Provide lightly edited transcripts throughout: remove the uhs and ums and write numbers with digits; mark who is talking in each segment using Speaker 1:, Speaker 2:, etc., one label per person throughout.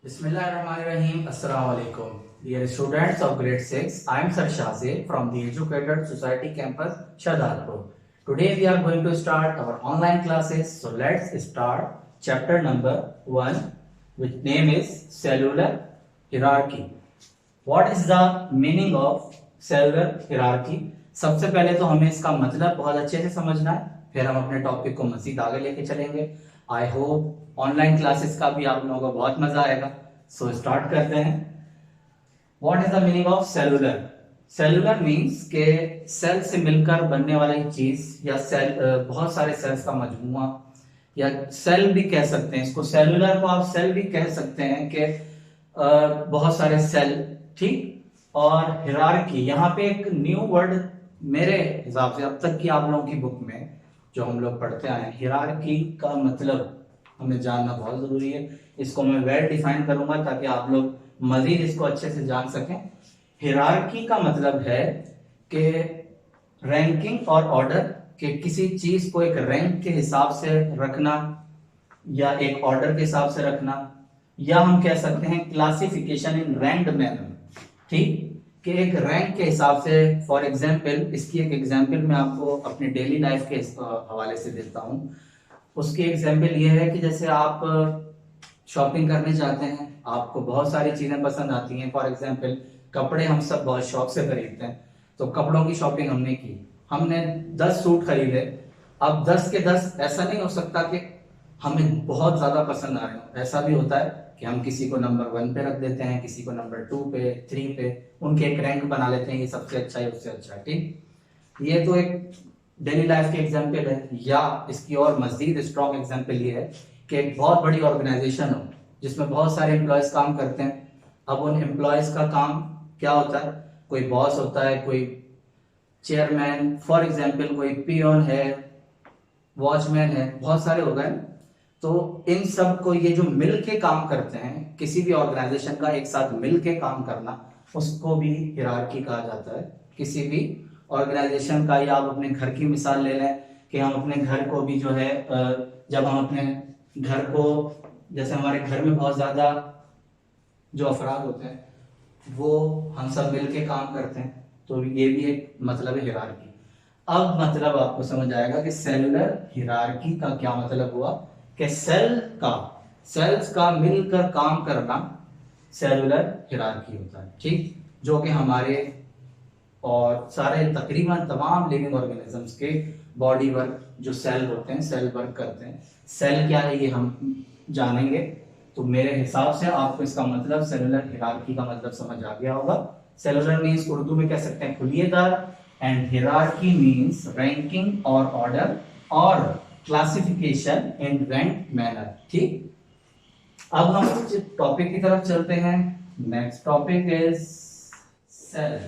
Speaker 1: Bismillahirrahmanirrahim. Assalamu alaikum. Dear students of grade 6, I am Sir Shahzeb from the Educated Society Campus, Shahjalpur. Today we are going to start our online classes. So let's start chapter number 1, which name is cellular hierarchy. What is the meaning of cellular hierarchy? सबसे पहले तो हमें इसका मतलब बहुत अच्छे से समझना है, फिर हम अपने टॉपिक को मजीद आगे लेके चलेंगे. आई होप ऑनलाइन क्लासेस का भी आप लोगों को बहुत मजा आएगा. सो स्टार्ट करते हैं. What is the meaning of cellular? Cellular means के सेल से मिलकर बनने वाली चीज या सेल, बहुत सारे सेल्स का मजमूआ या सेल भी कह सकते हैं इसको. सेलुलर को आप सेल भी कह सकते हैं कि बहुत सारे सेल. ठीक. और हिरार्की, यहाँ पे एक न्यू वर्ड मेरे हिसाब से अब तक की आप लोगों की बुक में जो हम लोग पढ़ते आए, हिरार्की का मतलब हमें जानना बहुत जरूरी है. इसको मैं वेल डिफाइन करूंगा ताकि आप लोग मजीद इसको अच्छे से जान सकें. हिरार्की का मतलब है कि रैंकिंग और ऑर्डर, के किसी चीज को एक रैंक के हिसाब से रखना या एक ऑर्डर के हिसाब से रखना, या हम कह सकते हैं क्लासिफिकेशन इन रैंक्ड मैनर. ठीक. कि एक रैंक के हिसाब से. फॉर एग्जाम्पल, इसकी एक एग्जाम्पल मैं आपको अपनी डेली लाइफ के हवाले से देता हूँ. उसकी एग्जाम्पल ये है कि जैसे आप शॉपिंग करने जाते हैं, आपको बहुत सारी चीजें पसंद आती हैं. फॉर एग्जाम्पल, कपड़े हम सब बहुत शौक से खरीदते हैं. तो कपड़ों की शॉपिंग हमने की, हमने 10 सूट खरीदे. अब 10 के 10 ऐसा नहीं हो सकता कि हमें बहुत ज्यादा पसंद आ रहे हो. ऐसा भी होता है कि हम किसी को नंबर 1 पे रख देते हैं, किसी को नंबर 2 पे, 3 पे, उनके एक रैंक बना लेते हैं, ये सबसे अच्छा है, उससे अच्छा है. ठीक. ये तो एक डेली लाइफ के एग्जाम्पल है. या इसकी और मजीद स्ट्रॉन्ग एग्जाम्पल ये है कि एक बहुत बड़ी ऑर्गेनाइजेशन हो जिसमें बहुत सारे एम्प्लॉयज काम करते हैं. अब उन एम्प्लॉयज का काम क्या होता है? कोई बॉस होता है, कोई चेयरमैन, फॉर एग्जाम्पल कोई पियोन है, वॉचमैन है, बहुत सारे हो गए. तो इन सब को ये जो मिल के काम करते हैं, किसी भी ऑर्गेनाइजेशन का एक साथ मिल के काम करना, उसको भी हिरार्की कहा जाता है. किसी भी ऑर्गेनाइजेशन का, या आप अपने घर की मिसाल ले लें कि हम अपने घर को भी जो है, जब हम अपने घर को, जैसे हमारे घर में बहुत ज्यादा जो अफराद होते हैं वो हम सब मिल के काम करते हैं, तो ये भी एक मतलब है हिरार्की. अब मतलब आपको समझ आएगा कि सेलुलर हिरार्की का क्या मतलब हुआ. कि सेल्स का मिलकर काम करना सेलुलर हिरार्की होता है. ठीक. जो कि हमारे और सारे तकरीबन तमाम लिविंग ऑर्गेनिजम्स के बॉडी वर्क, जो सेल होते हैं, सेल वर्क करते हैं. सेल क्या है ये हम जानेंगे. तो मेरे हिसाब से आपको इसका मतलब सेलुलर हिरार्की का मतलब समझ आ गया होगा. सेलुलर मींस उर्दू में कह सकते हैं खुलियेदार, एंड हिरार्की मींस रैंकिंग और ऑर्डर और क्लासिफिकेशन इन रैंक मैनर. ठीक. अब हम टॉपिक की तरफ चलते हैं. Next topic is cell.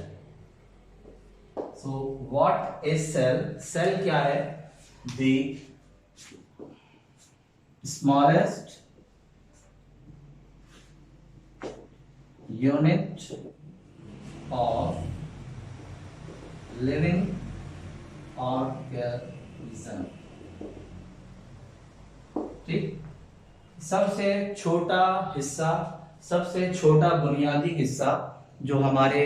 Speaker 1: So what is cell? Cell क्या है? The smallest unit of living organism. ठीक. सबसे छोटा हिस्सा, सबसे छोटा बुनियादी हिस्सा जो हमारे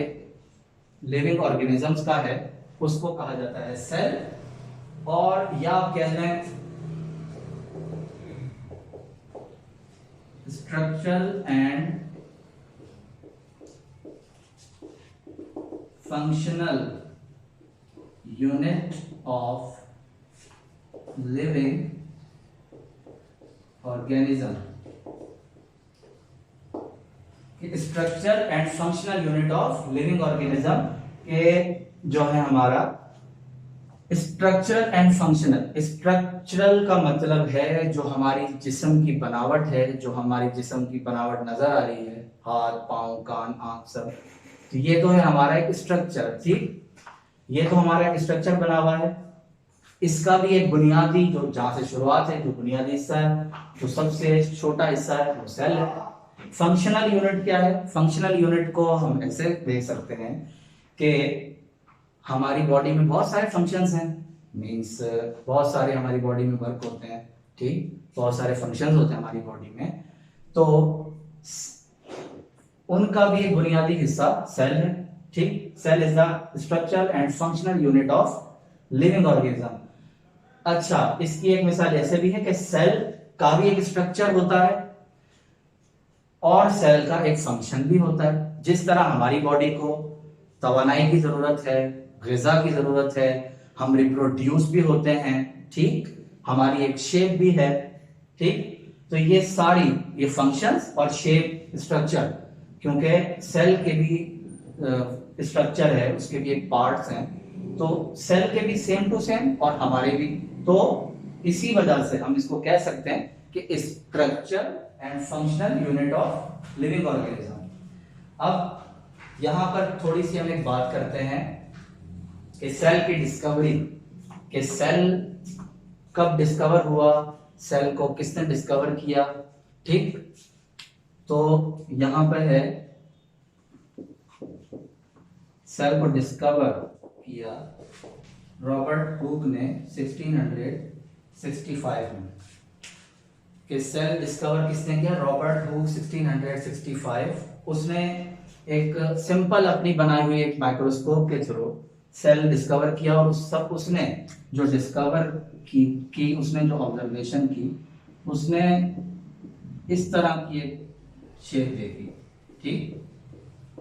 Speaker 1: लिविंग ऑर्गेनिजम्स का है, उसको कहा जाता है सेल. और या आप कह लें structural and functional unit of living organism. Structure and functional unit of living organism के जो है हमारा स्ट्रक्चर एंड फंक्शनल. स्ट्रक्चरल का मतलब है जो हमारी जिस्म की बनावट है, जो हमारी जिस्म की बनावट नजर आ रही है, हाथ, पांव, कान, आंख, सब. तो ये तो है हमारा एक स्ट्रक्चर. ठीक. ये तो हमारा एक स्ट्रक्चर बना हुआ है. इसका भी एक बुनियादी, जो जहां से शुरुआत है, जो बुनियादी हिस्सा है, जो सबसे छोटा हिस्सा है, वो सेल है. फंक्शनल यूनिट क्या है? फंक्शनल यूनिट को हम ऐसे देख सकते हैं कि हमारी बॉडी में बहुत सारे फंक्शंस हैं. मींस बहुत सारे हमारी बॉडी में वर्क होते हैं. ठीक. बहुत सारे फंक्शंस होते हैं हमारी बॉडी में. तो उनका भी एक बुनियादी हिस्सा सेल है। ठीक, cell is the structure and functional unit of living organism. अच्छा, इसकी एक मिसाल ऐसे भी है कि सेल का भी एक स्ट्रक्चर होता है और सेल का एक फंक्शन भी होता है। जिस तरह हमारी बॉडी को तवानाई की जरूरत है, ग़िज़ा की जरूरत है, हम रिप्रोड्यूस भी होते हैं, ठीक, हमारी एक शेप भी है, ठीक। तो ये सारी ये फंक्शंस और शेप स्ट्रक्चर, क्योंकि सेल के भी स्ट्रक्चर है, उसके भी एक पार्ट्स हैं, तो सेल के भी सेम टू सेम और हमारे भी। तो इसी वजह से हम इसको कह सकते हैं कि structure and functional unit of living organism. अब यहां पर थोड़ी सी हम एक बात करते हैं कि सेल की डिस्कवरी, कि सेल कब डिस्कवर हुआ, सेल को किसने डिस्कवर किया, ठीक। तो यहां पर है सेल को डिस्कवर किया रॉबर्ट हुक ने 1665 में। कि सेल डिस्कवर किसने किया? Robert Hooke 1665। उसने एक सिंपल अपनी बनाई हुई एक माइक्रोस्कोप के थ्रू सेल डिस्कवर किया और उसने जो डिस्कवर की उसने जो ऑब्जर्वेशन की, उसने इस तरह की एक शेप देखी, ठीक।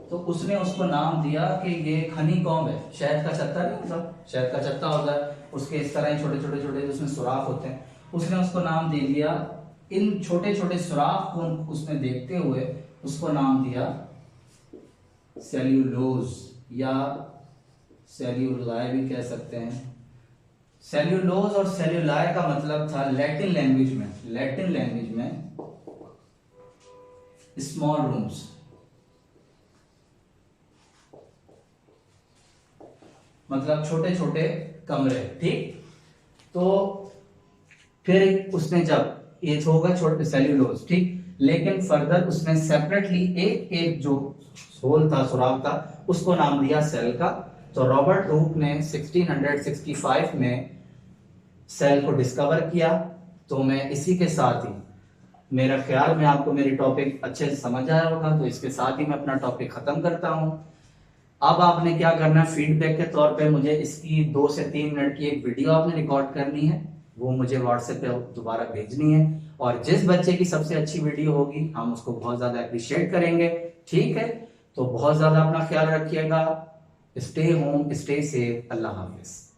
Speaker 1: तो उसने उसको नाम दिया कि ये हनीकॉम्ब है, शहद का छत्ता नहीं होता, शहद का छत्ता होता है, उसके इस तरह ही छोटे छोटे छोटे उसमें सुराख होते हैं। उसने उसको नाम दे दिया, इन छोटे छोटे सुराख को उसने देखते हुए उसको नाम दिया सेल्यूलोज, या सेल्यूलाई भी कह सकते हैं। सेल्यूलोज और सेल्यूलाई का मतलब था लैटिन लैंग्वेज में स्मॉल रूम्स, मतलब छोटे छोटे कमरे, ठीक। तो फिर उसने जब ये होगा छोटे सेल्यूलोज, ठीक, लेकिन फर्दर उसने सेपरेटली एक एक जो होल था, सुराख था, उसको नाम दिया सेल का। तो रॉबर्ट हुक ने 1665 में सेल को डिस्कवर किया। तो मैं इसी के साथ ही, मेरा ख्याल में आपको मेरी टॉपिक अच्छे से समझ आया होगा, तो इसके साथ ही मैं अपना टॉपिक खत्म करता हूं। अब आपने क्या करना है, फीडबैक के तौर पे मुझे इसकी 2 से 3 मिनट की एक वीडियो आपने रिकॉर्ड करनी है, वो मुझे व्हाट्सएप पे दोबारा भेजनी है। और जिस बच्चे की सबसे अच्छी वीडियो होगी हम उसको बहुत ज्यादा अप्रिशिएट करेंगे, ठीक है। तो बहुत ज्यादा अपना ख्याल रखिएगा। स्टे होम, स्टे सेफ, अल्लाह हाफिज।